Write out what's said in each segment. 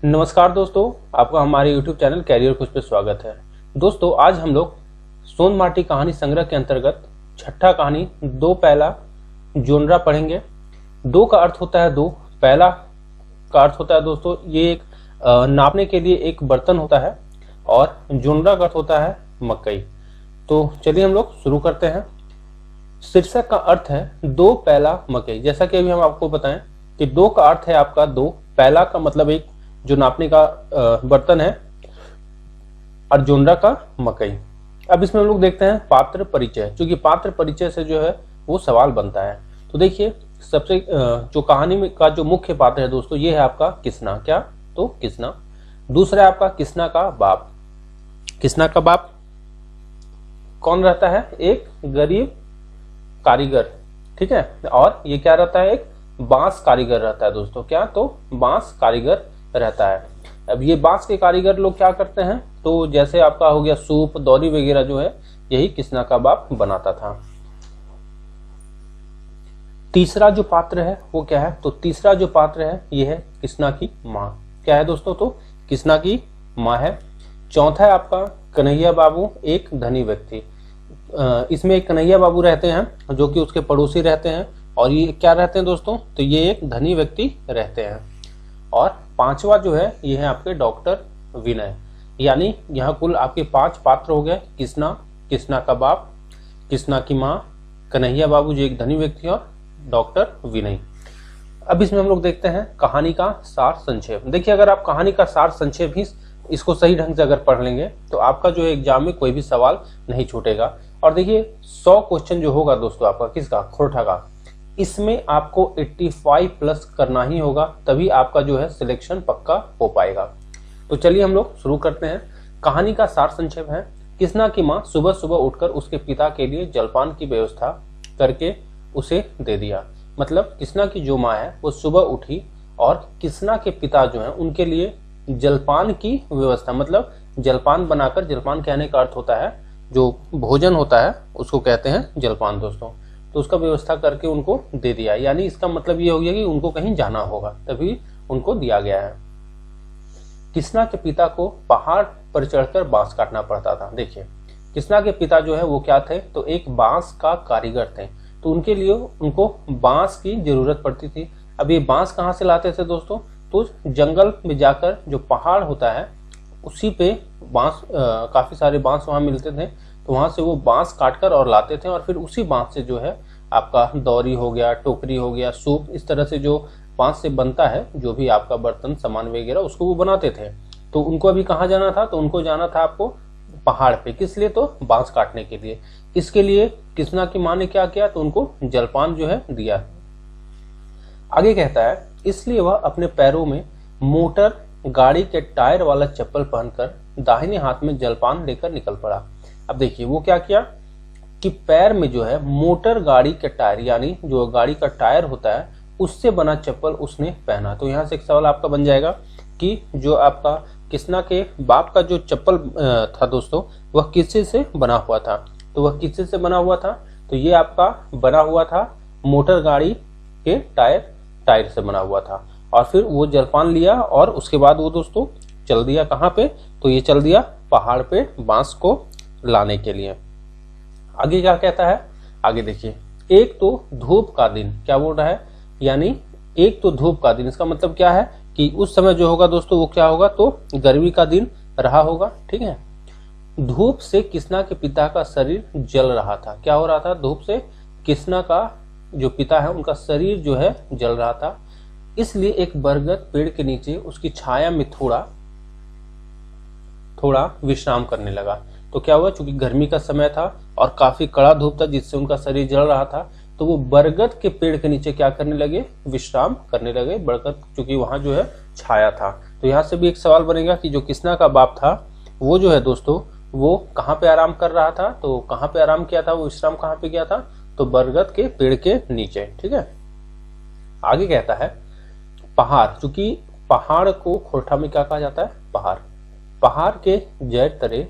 नमस्कार दोस्तों, आपका हमारे YouTube चैनल कैरियर कुछ पे स्वागत है। दोस्तों, आज हम लोग सोन माटी कहानी संग्रह के अंतर्गत छठा कहानी दो पहला जोनरा पढ़ेंगे। दो का अर्थ होता है दो, पहला का अर्थ होता है दोस्तों ये एक नापने के लिए एक बर्तन होता है और जोनरा का अर्थ होता है मकई। तो चलिए हम लोग शुरू करते हैं। शीर्षक का अर्थ है दो पहला मकई। जैसा कि अभी हम आपको बताएं कि दो का अर्थ है आपका दो, पहला का मतलब एक जो नापने का बर्तन है और जोनरा का मकई। अब इसमें हम लोग देखते हैं पात्र परिचय, क्योंकि पात्र परिचय से जो है वो सवाल बनता है। तो देखिए सबसे जो कहानी में का जो मुख्य पात्र है दोस्तों ये है आपका किसना। क्या? तो किसना। दूसरा है आपका किसना का बाप। किसना का बाप कौन रहता है? एक गरीब कारीगर, ठीक है। और ये क्या रहता है? एक बांस कारीगर रहता है दोस्तों। क्या? तो बांस कारीगर रहता है। अब ये बांस के कारीगर लोग क्या करते हैं? तो जैसे आपका हो गया सूप, दौरी वगैरह जो है यही किसना का बाप बनाता था। तीसरा जो पात्र है वो क्या है? तो तीसरा जो पात्र है ये है किसना की माँ। क्या है दोस्तों? तो किसना की माँ है। चौथा है आपका कन्हैया बाबू, एक धनी व्यक्ति। इसमें एक कन्हैया बाबू रहते हैं जो कि उसके पड़ोसी रहते हैं, और ये क्या रहते हैं दोस्तों? तो ये एक धनी व्यक्ति रहते हैं। और पांचवा जो है ये है आपके डॉक्टर विनय। यानी यहाँ कुल आपके 5 पात्र हो गए। किसना, किसना का बाप, किसना की माँ, कन्हैया बाबू जो एक धनी व्यक्ति और डॉक्टर विनय। अब इसमें हम लोग देखते हैं कहानी का सार संक्षेप। देखिए अगर आप कहानी का सार संक्षेप ही इसको सही ढंग से अगर पढ़ लेंगे तो आपका जो एग्जाम में कोई भी सवाल नहीं छूटेगा। और देखिए 100 क्वेश्चन जो होगा दोस्तों आपका किसका? खोरठा का। इसमें आपको 85 प्लस करना ही होगा, तभी आपका जो है सिलेक्शन पक्का हो पाएगा। तो चलिए हम लोग शुरू करते हैं। कहानी का सार संक्षेप है किसना की माँ सुबह सुबह उठकर उसके पिता के लिए जलपान की व्यवस्था करके उसे दे दिया। मतलब किसना की जो माँ है वो सुबह उठी और किसना के पिता जो है उनके लिए जलपान की व्यवस्था, मतलब जलपान बनाकर, जलपान कहने का अर्थ होता है जो भोजन होता है उसको कहते हैं जलपान दोस्तों। तो उसका व्यवस्था करके उनको दे दिया। यानी इसका मतलब ये हो गया कि उनको कहीं जाना होगा तभी उनको दिया गया है। किसना के पिता को पहाड़ पर चढ़कर बांस काटना पड़ता था। देखिए किसना के पिता जो है वो क्या थे? तो एक बांस का कारीगर थे। तो उनके लिए उनको बांस की जरूरत पड़ती थी। अब ये बांस कहाँ से लाते थे दोस्तों? तो जंगल में जाकर जो पहाड़ होता है उसी पे बांस, काफी सारे बांस वहां मिलते थे, तो वहां से वो बांस काटकर और लाते थे और फिर उसी बांस से जो है आपका दौरी हो गया, टोकरी हो गया, सूप, इस तरह से जो बांस से बनता है जो भी आपका बर्तन सामान वगैरह उसको वो बनाते थे। तो उनको अभी कहाँ जाना था? तो उनको जाना था आपको पहाड़ पे। किस लिए? तो बांस काटने के लिए। इसके लिए किसना की माँ ने क्या किया? तो उनको जलपान जो है दिया। आगे कहता है इसलिए वह अपने पैरों में मोटर गाड़ी के टायर वाला चप्पल पहनकर दाहिने हाथ में जलपान लेकर निकल पड़ा। अब देखिए वो क्या किया कि पैर में जो है मोटर गाड़ी के टायर, यानी जो गाड़ी का टायर होता है उससे बना चप्पल उसने पहना। तो यहाँ से एक सवाल आपका बन जाएगा कि जो आपका किसना के बाप का जो चप्पल था दोस्तों वह किससे से बना हुआ था? तो वह किससे से बना हुआ था? तो ये आपका बना हुआ था मोटर गाड़ी के टायर से बना हुआ था। और फिर वो जलपान लिया और उसके बाद वो दोस्तों चल दिया कहाँ पे? तो ये चल दिया पहाड़ पे बांस को लाने के लिए। आगे क्या कहता है? आगे देखिए एक तो धूप का दिन। क्या बोल रहा है? यानी एक तो धूप का दिन, इसका मतलब क्या है कि उस समय जो होगा दोस्तों वो क्या होगा? तो गर्मी का दिन रहा होगा, ठीक है। धूप से किसना के पिता का शरीर जल रहा था। क्या हो रहा था? धूप से किसना का जो पिता है उनका शरीर जो है जल रहा था। इसलिए एक बरगद पेड़ के नीचे उसकी छाया में थोड़ा विश्राम करने लगा। तो क्या हुआ? चूंकि गर्मी का समय था और काफी कड़ा धूप था जिससे उनका शरीर जल रहा था, तो वो बरगद के पेड़ के नीचे क्या करने लगे? विश्राम करने लगे। बरगद चूंकि वहां जो है छाया था। तो यहाँ से भी एक सवाल बनेगा कि जो किसना का बाप था वो जो है दोस्तों वो कहाँ पे आराम कर रहा था? तो कहाँ पे आराम किया था? वो विश्राम कहाँ पे किया था? तो बरगद के पेड़ के नीचे, ठीक है। आगे कहता है पहाड़, चूंकि पहाड़ को खोरठा में क्या कहा जाता है? पहाड़। पहाड़ के जड़ तरे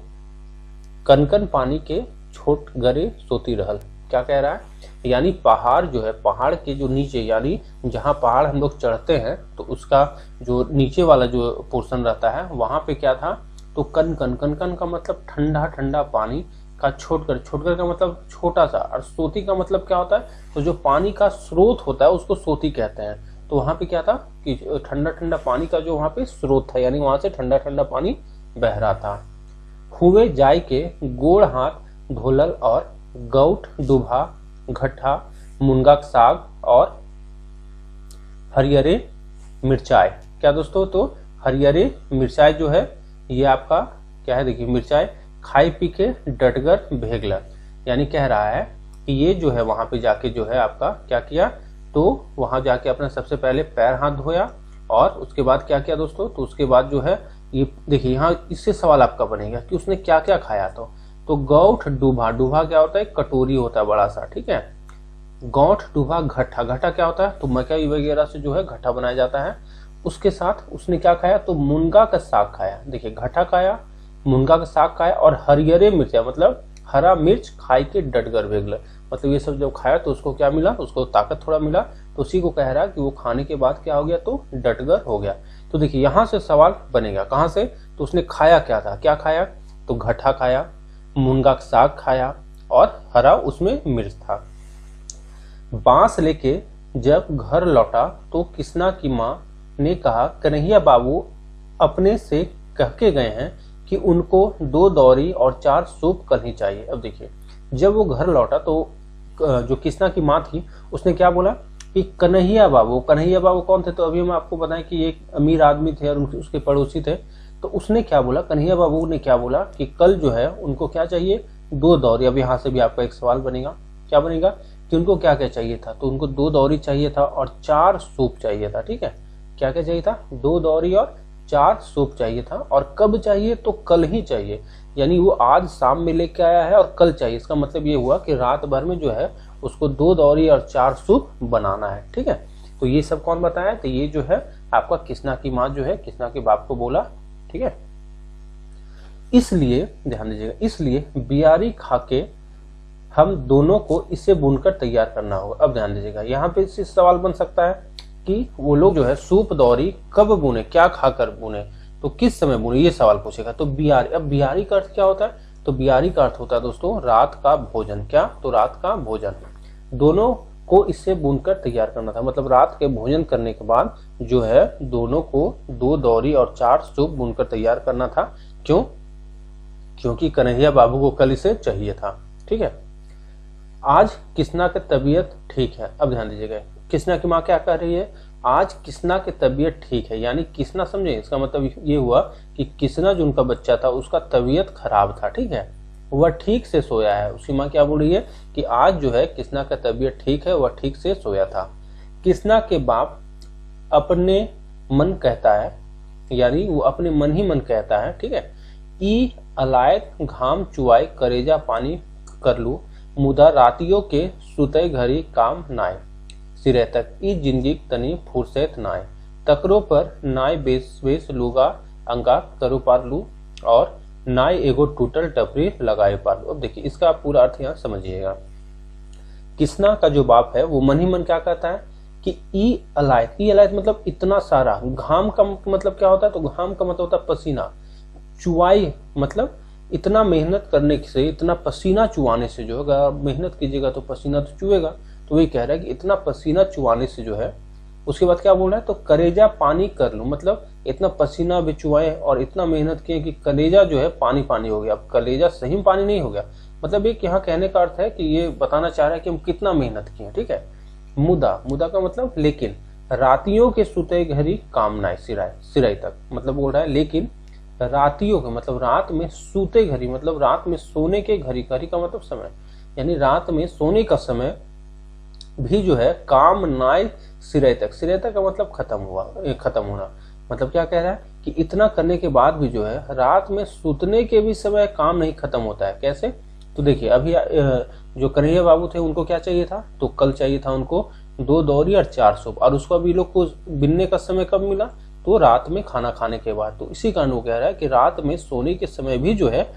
कनकन पानी के छोट गरे सोती रहल। क्या कह रहा है, यानी पहाड़ जो है, पहाड़ के जो नीचे, यानी जहाँ पहाड़ हम लोग चढ़ते हैं तो उसका जो नीचे वाला जो पोर्शन रहता है वहां पे क्या था, तो कन कन, कन कन का मतलब ठंडा ठंडा पानी का, छोटकर, छोटकर का मतलब छोटा सा, और सोती का मतलब क्या होता है, तो जो पानी का स्रोत होता है उसको सोती कहते हैं। तो वहां पे क्या था कि ठंडा ठंडा पानी का जो वहां पे स्रोत था, यानी वहां से ठंडा ठंडा पानी बह रहा था। हुए जाय के गोड़ हाथ धोलल और गौठ डूबा घट्ठा मुनगा साग और हरियरे मिर्चाई। क्या दोस्तों, तो हरियरे मिर्चाई जो है ये आपका क्या है, देखिए मिर्चाई खाई पी के डटगर भेगल, यानी कह रहा है कि ये जो है वहां पे जाके जो है आपका क्या किया, तो वहां जाके अपने सबसे पहले पैर हाथ धोया और उसके बाद क्या किया दोस्तों, तो उसके बाद जो है ये देखिए यहाँ इससे सवाल आपका बनेगा कि उसने क्या क्या खाया। तो गौठ डूबा, डूबा क्या होता है, कटोरी होता है बड़ा सा, ठीक है। गौठ डूबा घट्ठा, घट्ठा क्या होता है, तो मकई वगैरह से जो है घट्ठा बनाया जाता है। उसके साथ उसने क्या खाया, तो मुनगा का साग खाया। देखिए घट्ठा खाया, मुनगा का साग खाया और हरियरे मिर्चा मतलब हरा मिर्च खाई के डटगर भेगल, मतलब ये सब जब खाया तो उसको क्या मिला, उसको ताकत थोड़ा मिला। तो उसी को कह रहा है कि वो खाने के बाद क्या हो गया, तो डटगर हो गया। तो देखिए यहाँ से सवाल बनेगा कहाँ से, तो उसने खाया क्या था, क्या खाया, तो घट्ठा खाया, मुनगा का साग खाया और हरा उसमें मिर्च था। बांस लेके जब घर लौटा तो किसना की माँ ने कहा, कन्हैया बाबू अपने से कह के गए हैं कि उनको 2 दौरी और 4 सूप करनी चाहिए। अब देखिए जब वो घर लौटा तो जो किसना की माँ थी उसने क्या बोला कि कन्हैया बाबू, कन्हैया बाबू कौन थे, तो अभी हम आपको बताएं कि एक अमीर आदमी थे और उसके पड़ोसी थे। तो उसने क्या बोला, कन्हैया बाबू ने क्या बोला कि कल जो है उनको क्या चाहिए, 2 दौरी। अब यहाँ से भी आपका एक सवाल बनेगा, क्या बनेगा कि उनको क्या क्या चाहिए था, तो उनको 2 दौरी चाहिए था और 4 सूप चाहिए था, ठीक है। क्या क्या चाहिए था, 2 दौरी और 4 सूप चाहिए था। और कब चाहिए, तो कल ही चाहिए, यानी वो आज शाम में लेके आया है और कल चाहिए। इसका मतलब ये हुआ कि रात भर में जो है उसको 2 दौरी और 4 सूप बनाना है, ठीक है। तो ये सब कौन बताया, तो ये जो है आपका किसना की माँ जो है किसना के बाप को बोला, ठीक है। इसलिए ध्यान दीजिएगा, इसलिए बियारी खाके हम दोनों को इसे बुनकर तैयार करना होगा। अब ध्यान दीजिएगा यहाँ पे इससे सवाल बन सकता है कि वो लोग जो है सूप दौरी कब बुने, क्या खाकर बुने, तो किस समय बुने, ये सवाल पूछेगा। तो बियारी, अब बियारी का अर्थ क्या होता है, तो बियारी का अर्थ होता है दोस्तों रात का भोजन। क्या, तो रात का भोजन। दोनों को इससे बुनकर तैयार करना था, मतलब रात के भोजन करने के बाद जो है दोनों को 2 दौरी और 4 सूप बुनकर तैयार करना था। क्यों, क्योंकि कन्हैया बाबू को कल इसे चाहिए था, ठीक है। आज किसना की तबीयत ठीक है। अब ध्यान दीजिएगा किसना की माँ क्या कह रही है, आज किसना की तबीयत ठीक है, यानी किसना समझे, इसका मतलब ये हुआ कि किसना जो उनका बच्चा था उसका तबीयत खराब था, ठीक है, वह ठीक से सोया है। उसकी माँ क्या बोल रही है कि आज जो है किसना का तबीयत ठीक है, वह ठीक से सोया था। किसना के बाप अपने मन कहता है, यानी वो अपने मन ही मन कहता है, ठीक है। ई अलायत घाम चुआई करेजा पानी कर लू, मुदा रातियों के सुतय घड़ी काम नाय, सिरे तक ई जिंदगी तनी फुर्सत नाय, तकरो पर नाय बेस बेस लूगा अंगा करो पार लू, और नाय एगो टूटल टपरी लगाए पार लू। अब देखिए इसका आप पूरा अर्थ यहाँ समझिएगा। किसना का जो बाप है वो मन ही मन क्या कहता है कि ई अलायत, ई अलायत मतलब इतना सारा, घाम का मतलब क्या होता है, तो घाम का मतलब होता है पसीना, चुआई मतलब इतना मेहनत करने से, इतना पसीना चुआने से जो है, अगर मेहनत कीजिएगा तो पसीना तो चुएगा, तो वही कह रहा है कि इतना पसीना चुआने से जो है, उसके बाद क्या बोल रहा है, तो करेजा पानी कर लूं, मतलब इतना पसीना भी चुआए और इतना मेहनत किए कि कलेजा जो है पानी पानी हो गया। अब कलेजा सही में पानी नहीं हो गया, मतलब एक यहाँ कहने का अर्थ है कि ये बताना चाह रहा है कि हम कितना मेहनत किए, ठीक है। मुदा, मुदा का मतलब लेकिन, रातियों के सुते घड़ी कामनाएं सिराय, सिराय तक मतलब बोल रहा है लेकिन रातियों के मतलब रात में सूते घड़ी, मतलब रात में सोने के घड़ी, घड़ी का मतलब समय, यानी रात में सोने का समय भी जो है काम नाय सिरे तक, सिरे तक का मतलब खत्म हुआ, खत्म होना, मतलब क्या कह रहा है कि इतना करने के बाद भी जो है रात में सूतने के भी समय काम नहीं खत्म होता है। कैसे, तो देखिए अभी जो कन्हैया बाबू थे उनको क्या चाहिए था, तो कल चाहिए था उनको 2 दौरी और 4 सूप, और उसको अभी लोग को बिनने का समय कब मिला, तो रात में खाना खाने के बाद। तो इसी कारण वो कह रहा है कि रात में सोने के समय भी जो है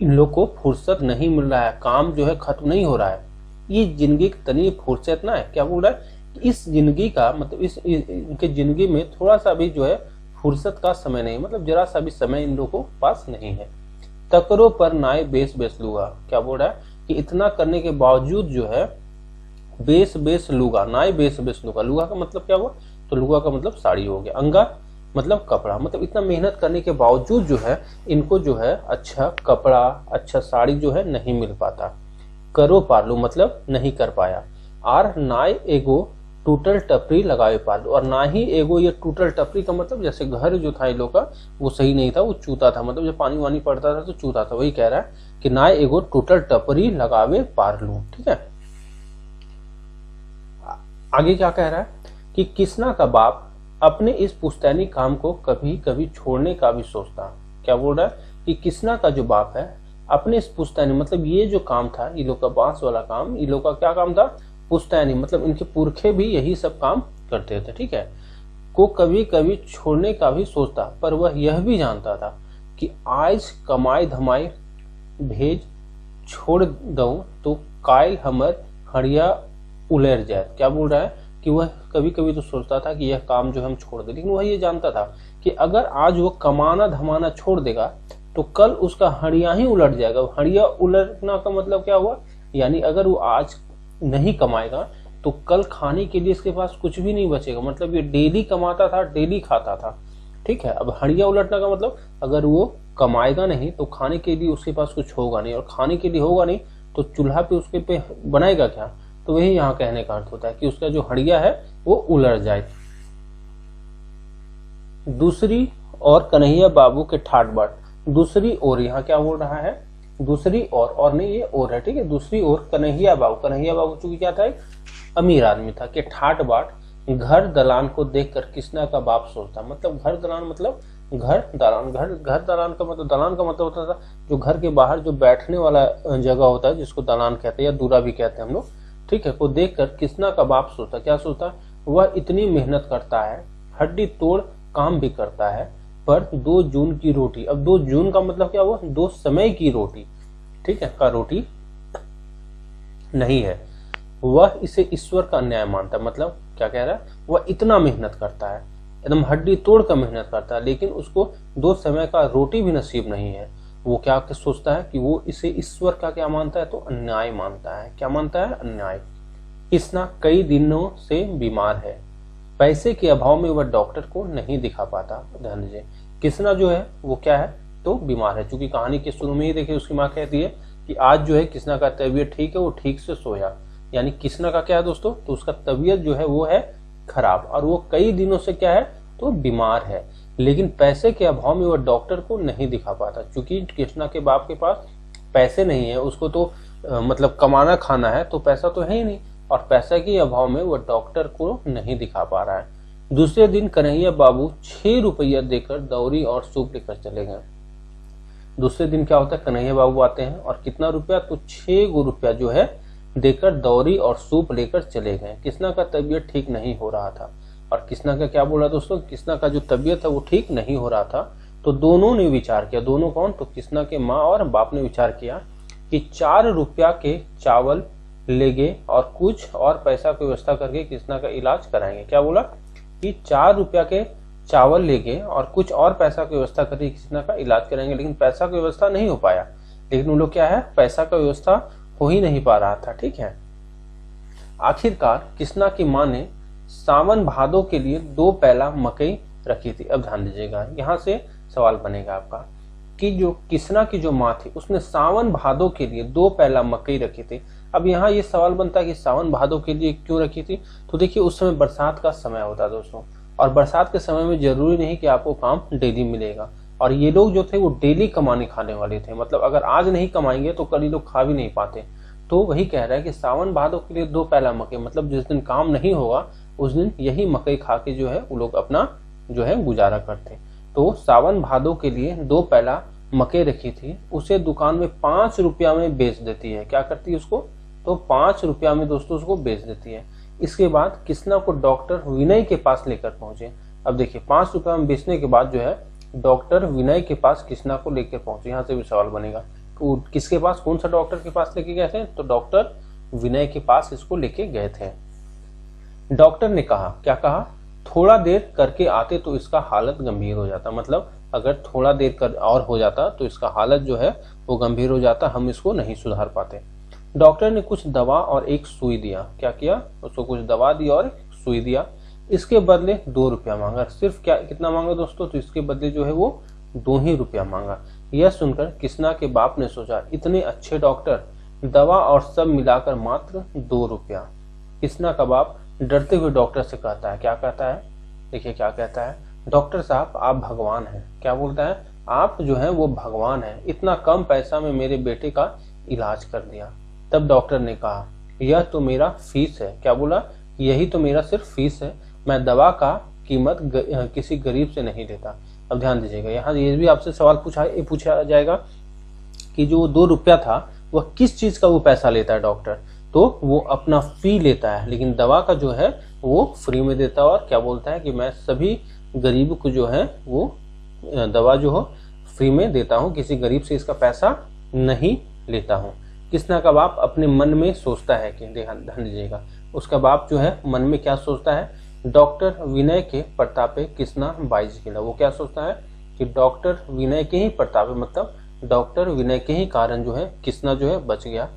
इन लोग को फुर्सत नहीं मिल रहा है, काम जो है खत्म नहीं हो रहा है। ये जिंदगी की तनी फुर्सत ना है। क्या बोल रहा है कि इस जिंदगी का मतलब इनके जिंदगी में थोड़ा सा भी जो है फुर्सत का समय नहीं, मतलब जरा सा भी समय इन लोगों के पास नहीं है। तकरो पर नाय बेस बेस लूगा। क्या बोल रहा है कि इतना करने के बावजूद जो है बेस बेस लूगा, नाय बेस बेस लूगा। लूगा का मतलब क्या हुआ, तो लुगा का मतलब साड़ी हो गया, अंगा मतलब कपड़ा। मतलब इतना मेहनत करने के बावजूद जो है इनको जो है अच्छा कपड़ा, अच्छा साड़ी जो है नहीं मिल पाता। करो पालू मतलब नहीं कर पाया। आर नाय एगो टूटल टपरी लगावे पालू, और ना ही एगो ये टूटल टपरी का मतलब जैसे घर जो था इन लोग का वो सही नहीं था, वो चूता था, मतलब जब पानी वानी पड़ता था तो चूता था। वही कह रहा है कि ना एगो टूटल टपरी लगावे पालू। ठीक है, आगे क्या कह रहा है कि किसना का बाप अपने इस पुश्तैनी काम को कभी कभी छोड़ने का भी सोचता। क्या बोल रहा है कि किसना का जो बाप है अपने इस पुश्तैनी, मतलब ये जो काम था ये लोग का बांस वाला काम, ये लोग का क्या काम था, पुश्तैनी, मतलब इनके पुरखे भी यही सब काम करते थे। ठीक है, को कभी कभी छोड़ने का भी सोचता, पर वह यह भी जानता था कि आज कमाई धमाई भेज छोड़ दऊं तो कायल हमर हड़िया उलर जाए। क्या बोल रहा है कि वह कभी कभी तो सोचता था कि यह काम जो हम छोड़ दे, लेकिन वह ये जानता था कि अगर आज वो कमाना धमाना छोड़ देगा तो कल उसका हड़िया ही उलट जाएगा। हड़िया उलटना का मतलब क्या हुआ, यानी अगर वो आज नहीं कमाएगा तो कल खाने के लिए इसके पास कुछ भी नहीं बचेगा। मतलब ये डेली कमाता था, डेली खाता था। ठीक है, अब हड़िया उलटने का मतलब अगर वो कमाएगा नहीं तो खाने के लिए उसके पास कुछ होगा नहीं, और खाने के लिए होगा नहीं तो चूल्हा पे उसके पे बनाएगा क्या। तो वही यहाँ कहने का अर्थ होता है कि उसका जो हड़िया है वो उलट जाए। दूसरी और कन्हैया बाबू के ठाट बाट, दूसरी ओर यहाँ क्या बोल रहा है, दूसरी और नहीं ये और है। ठीक है, दूसरी ओर कन्हैया बाबू चूंकि क्या था, एक अमीर आदमी था, कि ठाट बाट घर दलान को देखकर किसना का बाप सोचता। मतलब घर दलान मतलब घर दलान, घर दलान का मतलब, दलान का मतलब होता था जो घर के बाहर जो बैठने वाला जगह होता है जिसको दलान कहते हैं या दूरा भी कहते हैं हम लोग। ठीक है, को देखकर किसना का बाप सोचता। क्या सोचता, वह इतनी मेहनत करता है, हड्डी तोड़ काम भी करता है, पर 2 जून की रोटी। अब 2 जून का मतलब क्या हुआ, 2 समय की रोटी, ठीक है, का रोटी नहीं है। वह इसे ईश्वर का अन्याय मानता है। मतलब क्या कह रहा है, वह इतना मेहनत करता है, एकदम हड्डी तोड़ कर मेहनत करता है, लेकिन उसको 2 समय का रोटी भी नसीब नहीं है। वो क्या सोचता है कि वो इसे ईश्वर का क्या मानता है, तो अन्याय मानता है। क्या मानता है, अन्याय। किसना कई दिनों से बीमार है, पैसे के अभाव में वह डॉक्टर को नहीं दिखा पाता। ध्यान दीजिए, किसना जो है वो क्या है, तो बीमार है। चूंकि कहानी के शुरू में ही देखिए उसकी माँ कहती है कि आज जो है किसना का तबीयत ठीक है, वो ठीक से सोया। यानी किसना का क्या है दोस्तों, तो उसका तबीयत जो है वो है खराब, और वो कई दिनों से क्या है, तो बीमार है, लेकिन पैसे के अभाव में वह डॉक्टर को नहीं दिखा पाता। चूंकि कृष्णा के बाप के पास पैसे नहीं है, उसको तो मतलब कमाना खाना है, तो पैसा तो है ही नहीं, और पैसा के अभाव में वह डॉक्टर को नहीं दिखा पा रहा है। दूसरे दिन कन्हैया बाबू 6 रुपया देकर दौरी और सूप लेकर चले गए। दूसरे दिन क्या होता है, कन्हैया बाबू आते हैं और कितना रुपया, तो 6 रुपया जो है देकर दौरी और सूप लेकर चले गए। किसना का तबीयत ठीक नहीं हो रहा था, और किसना का क्या बोला दोस्तों, किसना का जो तबीयत है वो ठीक नहीं हो रहा था। तो दोनों ने विचार किया, दोनों कौन, तो किसना के माँ और बाप ने विचार किया कि 4 रुपया के चावल लेंगे और कुछ और पैसा की व्यवस्था करके किसना का इलाज कराएंगे। क्या बोला कि 4 रुपया के चावल लेंगे और कुछ और पैसा की व्यवस्था करके किसना का इलाज कराएंगे। लेकिन पैसा की व्यवस्था नहीं हो पाया, लेकिन उन लोग क्या है, पैसा का व्यवस्था हो ही नहीं पा रहा था। ठीक है, आखिरकार किसना की माँ ने सावन भादों के लिए 2 पैला मकई रखी थी। अब ध्यान दीजिएगा, यहाँ से सवाल बनेगा आपका कि जो किसना की जो माँ थी उसने सावन भादों के लिए 2 पैला मकई रखी थी। अब यहाँ ये सवाल बनता है कि सावन भादों के लिए क्यों रखी थी। तो देखिए उस समय बरसात का समय होता है दोस्तों, और बरसात के समय में जरूरी नहीं कि आपको काम डेली मिलेगा, और ये लोग जो थे वो डेली कमाने खाने वाले थे। मतलब अगर आज नहीं कमाएंगे तो कल ये लोग खा भी नहीं पाते। तो वही कह रहा है कि सावन भादों के लिए 2 पैला मकई, मतलब जिस दिन काम नहीं होगा उस दिन यही मकई खा के जो है वो लोग अपना जो है गुजारा करते। तो सावन भादों के लिए 2 पैला मकई रखी थी, उसे दुकान में 5 रुपया में बेच देती है। क्या करती है उसको, तो 5 रुपया में दोस्तों उसको बेच देती है। इसके बाद किसना को डॉक्टर विनय के पास लेकर पहुंचे। अब देखिए 5 रुपया में बेचने के बाद जो है डॉक्टर विनय के पास किसना को लेकर पहुंचे। यहाँ से भी सवाल बनेगा, तो किसके पास, कौन सा डॉक्टर के पास लेके गए थे, तो डॉक्टर विनय के पास इसको लेके गए थे। डॉक्टर ने कहा, क्या कहा, थोड़ा देर करके आते तो इसका हालत गंभीर हो जाता। मतलब अगर थोड़ा देर कर और हो जाता तो इसका हालत जो है वो गंभीर हो जाता, हम इसको नहीं सुधार पाते। डॉक्टर ने कुछ दवा और एक सुई दिया। क्या किया, उसको कुछ दवा दी और सुई दिया। इसके बदले 2 रुपया मांगा। सिर्फ क्या कितना मांगा दोस्तों, तो इसके बदले जो है वो 2 ही रुपया मांगा। यह सुनकर किसना के बाप ने सोचा, इतने अच्छे डॉक्टर, दवा और सब मिलाकर मात्र 2 रुपया। किसना का बाप डरते हुए डॉक्टर से कहता है, क्या कहता है, देखिए क्या कहता है, डॉक्टर साहब आप भगवान हैं। क्या बोलता है, आप जो है वो भगवान हैं, इतना कम पैसा में मेरे बेटे का इलाज कर दिया। तब डॉक्टर ने कहा, यह तो मेरा फीस है। क्या बोला, यही तो मेरा सिर्फ फीस है, मैं दवा का कीमत किसी गरीब से नहीं लेता। अब ध्यान दीजिएगा, यहाँ ये भी आपसे सवाल पूछा जाएगा कि जो 2 रुपया था वह किस चीज का वो पैसा लेता है डॉक्टर, तो वो अपना फी लेता है, लेकिन दवा का जो है वो फ्री में देता है। और क्या बोलता है कि मैं सभी गरीब को जो है वो दवा जो हो फ्री में देता हूँ, किसी गरीब से इसका पैसा नहीं लेता हूँ। किसना का बाप अपने मन में सोचता है कि, ध्यान दीजिएगा, उसका बाप जो है मन में क्या सोचता है, डॉक्टर विनय के प्रतापे किसना बाइज गिला। वो क्या सोचता है कि डॉक्टर विनय के ही प्रतापे, मतलब डॉक्टर विनय के ही कारण जो है किसना जो है बच गया।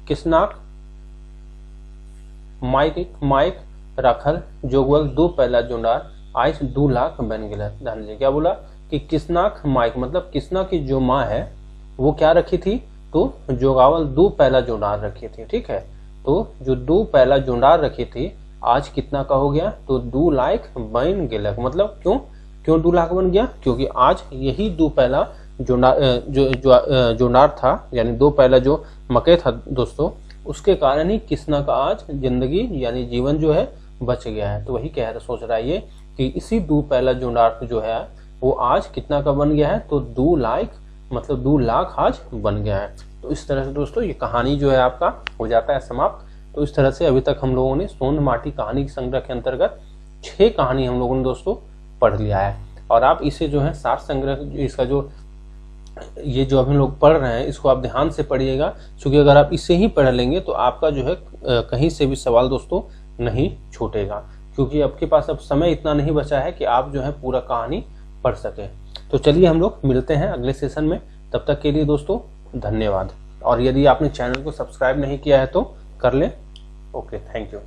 किसनाक माइक रखल जोगवल 2 पहला जोनार आज 2 लाख बन गया। ध्यान दीजिए, क्या बोला कि किसनाक माइक, मतलब किसना की जो माँ है वो क्या रखी थी, तो जोगावल 2 पहला जोनार रखी थी। ठीक है, तो जो 2 पहला जोनार रखी थी आज कितना का हो गया, तो 2 लाख बन गया। मतलब क्यों 2 लाख बन गया, क्योंकि आज यही 2 पहला जोनार था, यानी 2 पहला जो मकई था दोस्तों, उसके कारण ही किसना का आज जिंदगी यानी जीवन जो है बच गया है। तो वही सोच रहा है ये कि इसी 2 पहला जोनार जो है वो आज कितना का बन गया है, तो 2 लाख, मतलब 2 लाख आज बन गया है। तो इस तरह से दोस्तों ये कहानी जो है आपका हो जाता है समाप्त। तो इस तरह से अभी तक हम लोगों ने सोन माटी कहानी के संग्रह के अंतर्गत 6 कहानी हम लोगों ने दोस्तों पढ़ लिया है। और आप इसे जो है सार संग्रह, इसका जो ये जो अभी हम लोग पढ़ रहे हैं इसको आप ध्यान से पढ़िएगा, क्योंकि अगर आप इसे ही पढ़ लेंगे तो आपका जो है कहीं से भी सवाल दोस्तों नहीं छूटेगा, क्योंकि आपके पास अब समय इतना नहीं बचा है कि आप जो है पूरा कहानी पढ़ सके। तो चलिए हम लोग मिलते हैं अगले सेशन में, तब तक के लिए दोस्तों धन्यवाद। और यदि आपने चैनल को सब्सक्राइब नहीं किया है तो कर लें। Okay, thank you.